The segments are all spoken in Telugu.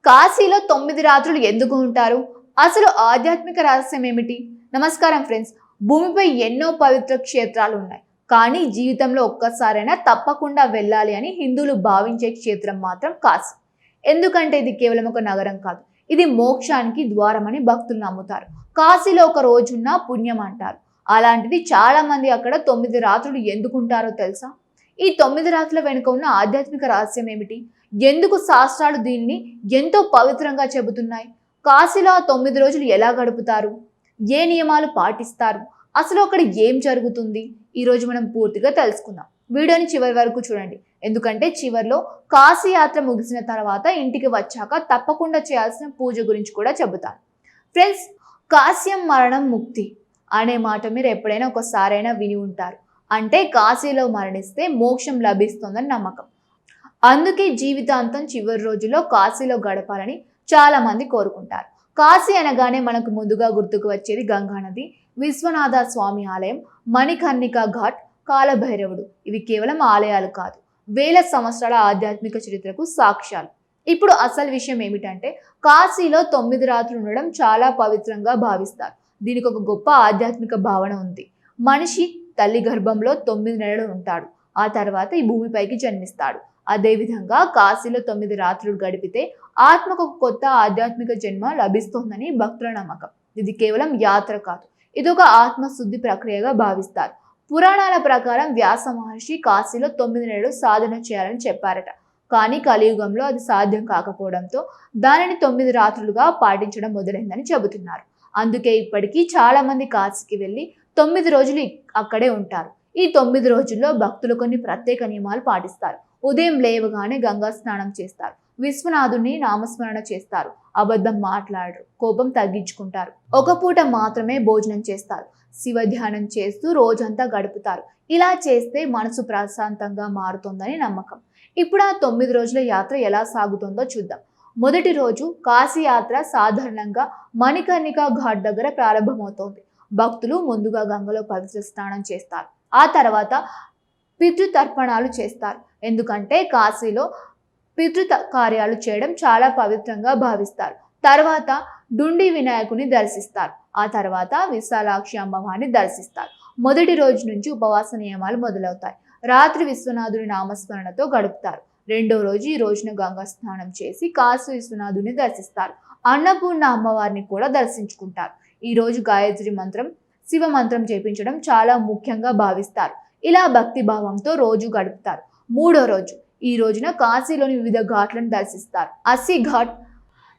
కాశీలో 9 రాత్రులు ఎందుకు ఉంటారు? అసలు ఆధ్యాత్మిక రహస్యం ఏమిటి? నమస్కారం ఫ్రెండ్స్. భూమిపై ఎన్నో పవిత్ర క్షేత్రాలు ఉన్నాయి. కానీ జీవితంలో ఒక్కసారైనా తప్పకుండా వెళ్ళాలి అని హిందువులు భావించే క్షేత్రం మాత్రం కాశీ. ఎందుకంటే ఇది కేవలం ఒక నగరం కాదు. ఇది మోక్షానికి ద్వారం అని భక్తులు నమ్ముతారు. కాశీలో ఒక రోజున్న పుణ్యం అంటారు. అలాంటిది చాలా మంది అక్కడ 9 రాత్రులు ఎందుకుంటారో తెలుసా? ఈ 9 రాత్రుల వెనుక ఉన్న ఆధ్యాత్మిక రహస్యం ఏమిటి? ఎందుకు శాస్త్రాలు దీన్ని ఎంతో పవిత్రంగా చెబుతున్నాయి? కాశీలో ఆ 9 రోజులు ఎలా గడుపుతారు? ఏ నియమాలు పాటిస్తారు? అసలు అక్కడ ఏం జరుగుతుంది? ఈరోజు మనం పూర్తిగా తెలుసుకుందాం. వీడియోని చివరి వరకు చూడండి. ఎందుకంటే చివరిలో కాశీ యాత్ర ముగిసిన తర్వాత ఇంటికి వచ్చాక తప్పకుండా చేయాల్సిన పూజ గురించి కూడా చెబుతాను. ఫ్రెండ్స్, కాశ్యం మరణం ముక్తి అనే మాట మీరు ఎప్పుడైనా ఒకసారైనా విని ఉంటారు. అంటే కాశీలో మరణిస్తే మోక్షం లభిస్తుందని నమ్మకం. అందుకే జీవితాంతం చివరి రోజుల్లో కాశీలో గడపాలని చాలా మంది కోరుకుంటారు. కాశీ అనగానే మనకు ముందుగా గుర్తుకు వచ్చేది గంగా నది, విశ్వనాథ స్వామి ఆలయం, మణికర్ణికా ఘాట్, కాలభైరవుడు. ఇవి కేవలం ఆలయాలు కాదు, వేల సంవత్సరాల ఆధ్యాత్మిక చరిత్రకు సాక్ష్యాలు. ఇప్పుడు అసలు విషయం ఏమిటంటే కాశీలో 9 రాత్రులు ఉండడం చాలా పవిత్రంగా భావిస్తారు. దీనికి ఒక గొప్ప ఆధ్యాత్మిక భావన ఉంది. మనిషి తల్లి గర్భంలో 9 నెలలు ఉంటాడు. ఆ తర్వాత ఈ భూమిపైకి జన్మిస్తాడు. అదేవిధంగా కాశీలో 9 రాత్రులు గడిపితే ఆత్మకు ఒక కొత్త ఆధ్యాత్మిక జన్మ లభిస్తోందని భక్తుల నమ్మకం. ఇది కేవలం యాత్ర కాదు, ఇదొక ఆత్మశుద్ధి ప్రక్రియగా భావిస్తారు. పురాణాల ప్రకారం వ్యాస మహర్షి కాశీలో 9 నెలలు సాధన చేయాలని చెప్పారట. కానీ కలియుగంలో అది సాధ్యం కాకపోవడంతో దానిని 9 రాత్రులుగా పాటించడం మొదలైందని చెబుతున్నారు. అందుకే ఇప్పటికీ చాలా మంది కాశీకి వెళ్ళి 9 రోజులు అక్కడే ఉంటారు. ఈ 9 రోజుల్లో భక్తులు కొన్ని ప్రత్యేక నియమాలు పాటిస్తారు. ఉదయం లేవగానే గంగా స్నానం చేస్తారు, విశ్వనాథుని నామస్మరణ చేస్తారు, అబద్ధం మాట్లాడరు, కోపం తగ్గించుకుంటారు, ఒక పూట మాత్రమే భోజనం చేస్తారు, శివ ధ్యానం చేస్తూ రోజంతా గడుపుతారు. ఇలా చేస్తే మనసు ప్రశాంతంగా మారుతుందని నమ్మకం. ఇప్పుడు ఆ 9 రోజుల యాత్ర ఎలా సాగుతుందో చూద్దాం. మొదటి రోజు కాశీ యాత్ర సాధారణంగా మణికర్ణికా ఘాట్ దగ్గర ప్రారంభమవుతోంది. భక్తులు ముందుగా గంగలో పవిత్ర స్నానం చేస్తారు. ఆ తర్వాత పితృతర్పణాలు చేస్తారు. ఎందుకంటే కాశీలో కార్యాలు చేయడం చాలా పవిత్రంగా భావిస్తారు. తర్వాత డుండి వినాయకుని దర్శిస్తారు. ఆ తర్వాత విశాలాక్షి అమ్మవారిని దర్శిస్తారు. మొదటి రోజు నుంచి ఉపవాస నియమాలు మొదలవుతాయి. రాత్రి విశ్వనాథుని నామస్మరణతో గడుపుతారు. రెండో రోజు ఈ రోజున గంగా స్నానం చేసి కాశీ విశ్వనాథుని దర్శిస్తారు. అన్నపూర్ణ అమ్మవారిని కూడా దర్శించుకుంటారు. ఈ రోజు గాయత్రి మంత్రం, శివ మంత్రం చేపించడం చాలా ముఖ్యంగా భావిస్తారు. ఇలా భక్తి భావంతో రోజు గడుపుతారు. మూడో రోజు ఈ రోజున కాశీలోని వివిధ ఘాట్లను దర్శిస్తారు. అస్సి ఘాట్,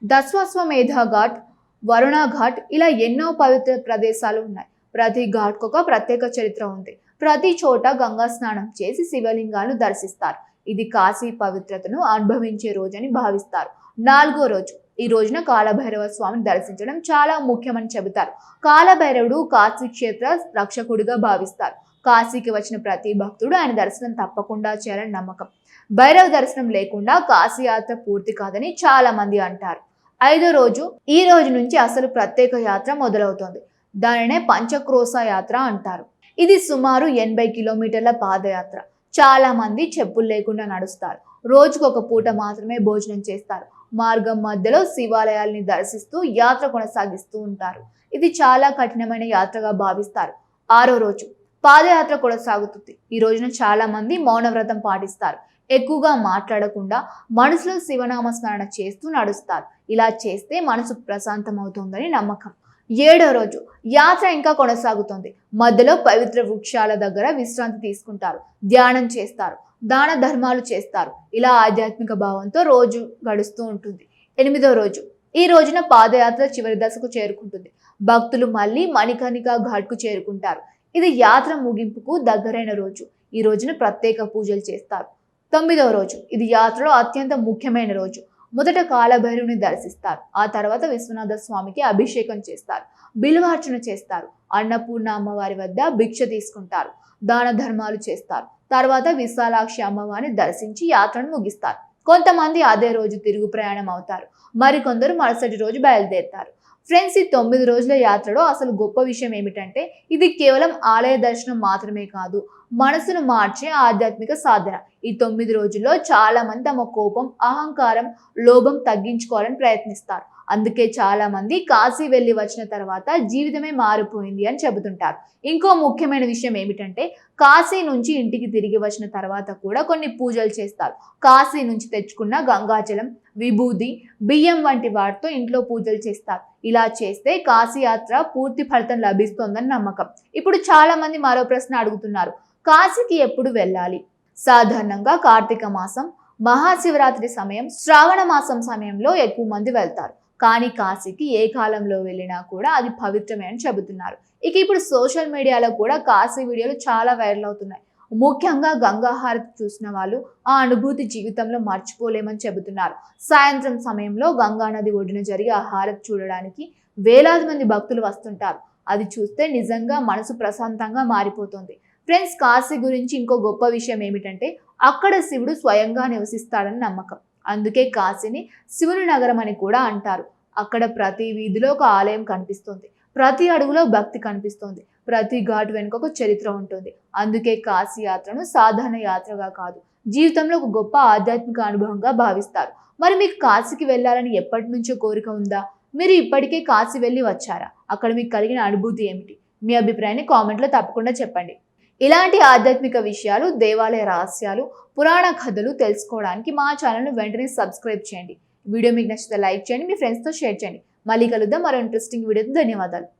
దస్వస్వమేధ ఘాట్, వరుణ ఘాట్, ఇలా ఎన్నో పవిత్ర ప్రదేశాలు ఉన్నాయి. ప్రతి ఘాట్కు ఒక ప్రత్యేక చరిత్ర ఉంది. ప్రతి చోట గంగా స్నానం చేసి శివలింగాలను దర్శిస్తారు. ఇది కాశీ పవిత్రతను అనుభవించే రోజని భావిస్తారు. నాలుగో రోజు ఈ రోజున కాలభైరవ స్వామిని దర్శించడం చాలా ముఖ్యమని చెబుతారు. కాలభైరవుడు కాశీ క్షేత్ర రక్షకుడిగా భావిస్తారు. కాశీకి వచ్చిన ప్రతి భక్తుడు ఆయన దర్శనం తప్పకుండా చేయాలని నమ్మకం. భైరవ దర్శనం లేకుండా కాశీ యాత్ర పూర్తి కాదని చాలా మంది అంటారు. ఐదో రోజు ఈ రోజు నుంచి అసలు ప్రత్యేక యాత్ర మొదలవుతుంది. దానినే పంచక్రోశ యాత్ర అంటారు. ఇది సుమారు 80 కిలోమీటర్ల పాదయాత్ర. చాలా మంది చెప్పులు లేకుండా నడుస్తారు. రోజుకు ఒక పూట మాత్రమే భోజనం చేస్తారు. మార్గం మధ్యలో శివాలయాల్ని దర్శిస్తూ యాత్ర కొనసాగిస్తూ ఉంటారు. ఇది చాలా కఠినమైన యాత్రగా భావిస్తారు. ఆరో రోజు పాదయాత్ర కొనసాగుతుంది. ఈ రోజున చాలా మంది మౌనవ్రతం పాటిస్తారు. ఎక్కువగా మాట్లాడకుండా మనసులో శివనామ స్మరణ చేస్తూ నడుస్తారు. ఇలా చేస్తే మనసు ప్రశాంతం అవుతుందని నమ్మకం. ఏడో రోజు యాత్ర ఇంకా కొనసాగుతుంది. మధ్యలో పవిత్ర వృక్షాల దగ్గర విశ్రాంతి తీసుకుంటారు, ధ్యానం చేస్తారు, దాన ధర్మాలు చేస్తారు. ఇలా ఆధ్యాత్మిక భావంతో రోజు గడుస్తూ ఉంటుంది. ఎనిమిదో రోజు ఈ రోజున పాదయాత్ర చివరి దశకు చేరుకుంటుంది. భక్తులు మళ్ళీ మణికర్ణికా ఘాట్కు చేరుకుంటారు. ఇది యాత్ర ముగింపుకు దగ్గరైన రోజు. ఈ రోజున ప్రత్యేక పూజలు చేస్తారు. తొమ్మిదవ రోజు ఇది యాత్రలో అత్యంత ముఖ్యమైన రోజు. మొదట కాలభైరవుని దర్శిస్తారు. ఆ తర్వాత విశ్వనాథ స్వామికి అభిషేకం చేస్తారు, బిల్వార్చన చేస్తారు, అన్నపూర్ణ అమ్మవారి వద్ద భిక్ష తీసుకుంటారు, దాన ధర్మాలు చేస్తారు. తర్వాత విశాలాక్షి అమ్మవారిని దర్శించి యాత్రను ముగిస్తారు. కొంతమంది అదే రోజు తిరుగు ప్రయాణం అవుతారు, మరికొందరు మరుసటి రోజు బయలుదేరుతారు. ఫ్రెండ్స్, ఈ 9 రోజుల యాత్రలో అసలు గొప్ప విషయం ఏమిటంటే ఇది కేవలం ఆలయ దర్శనం మాత్రమే కాదు, మనసును మార్చే ఆధ్యాత్మిక సాధన. ఈ 9 రోజుల్లో చాలా మంది తమ కోపం, అహంకారం, లోభం తగ్గించుకోవాలని ప్రయత్నిస్తారు. అందుకే చాలా మంది కాశీ వెళ్ళి వచ్చిన తర్వాత జీవితమే మారిపోయింది అని చెబుతుంటారు. ఇంకో ముఖ్యమైన విషయం ఏమిటంటే కాశీ నుంచి ఇంటికి తిరిగి వచ్చిన తర్వాత కూడా కొన్ని పూజలు చేస్తారు. కాశీ నుంచి తెచ్చుకున్న గంగాజలం, విభూది, బియ్యం వంటి వాటితో ఇంట్లో పూజలు చేస్తారు. ఇలా చేస్తే కాశీ యాత్ర పూర్తి ఫలితం లభిస్తోందని నమ్మకం. ఇప్పుడు చాలా మంది మరో ప్రశ్న అడుగుతున్నారు, కాశీకి ఎప్పుడు వెళ్ళాలి? సాధారణంగా కార్తీక మాసం, మహాశివరాత్రి సమయం, శ్రావణ మాసం సమయంలో ఎక్కువ మంది వెళ్తారు. కానీ కాశీకి ఏ కాలంలో వెళ్ళినా కూడా అది పవిత్రమే అని చెబుతున్నారు. ఇక ఇప్పుడు సోషల్ మీడియాలో కూడా కాశీ వీడియోలు చాలా వైరల్ అవుతున్నాయి. ముఖ్యంగా గంగా హారతి చూసిన వాళ్ళు ఆ అనుభూతి జీవితంలో మర్చిపోలేమని చెబుతున్నారు. సాయంత్రం సమయంలో గంగా నది ఒడ్డున జరిగే ఆ హారతి చూడడానికి వేలాది మంది భక్తులు వస్తుంటారు. అది చూస్తే నిజంగా మనసు ప్రశాంతంగా మారిపోతుంది. ఫ్రెండ్స్, కాశీ గురించి ఇంకో గొప్ప విషయం ఏమిటంటే అక్కడ శివుడు స్వయంగా నివసిస్తాడని నమ్మకం. అందుకే కాశీని శివుని నగరం అని కూడా అంటారు. అక్కడ ప్రతి వీధిలో ఒక ఆలయం కనిపిస్తుంది, ప్రతి అడుగులో భక్తి కనిపిస్తుంది, ప్రతి ఘాటు వెనుక ఒక చరిత్ర ఉంటుంది. అందుకే కాశీ యాత్రను సాధారణ యాత్రగా కాదు, జీవితంలో ఒక గొప్ప ఆధ్యాత్మిక అనుభవంగా భావిస్తారు. మరి మీకు కాశీకి వెళ్ళాలని ఎప్పటి నుంచో కోరిక ఉందా? మీరు ఇప్పటికే కాశీ వెళ్ళి వచ్చారా? అక్కడ మీకు కలిగిన అనుభూతి ఏమిటి? మీ అభిప్రాయాన్ని కామెంట్లో తప్పకుండా చెప్పండి. ఇలాంటి ఆధ్యాత్మిక విషయాలు, దేవాలయ రహస్యాలు, పురాణ కథలు తెలుసుకోవడానికి మా ఛానల్ను వెంటనే సబ్స్క్రైబ్ చేయండి. వీడియో మీకు నచ్చితే లైక్ చేయండి, మీ ఫ్రెండ్స్తో షేర్ చేయండి. మళ్ళీ కలుద్దాం మరో ఇంట్రెస్టింగ్ వీడియోతో. ధన్యవాదాలు.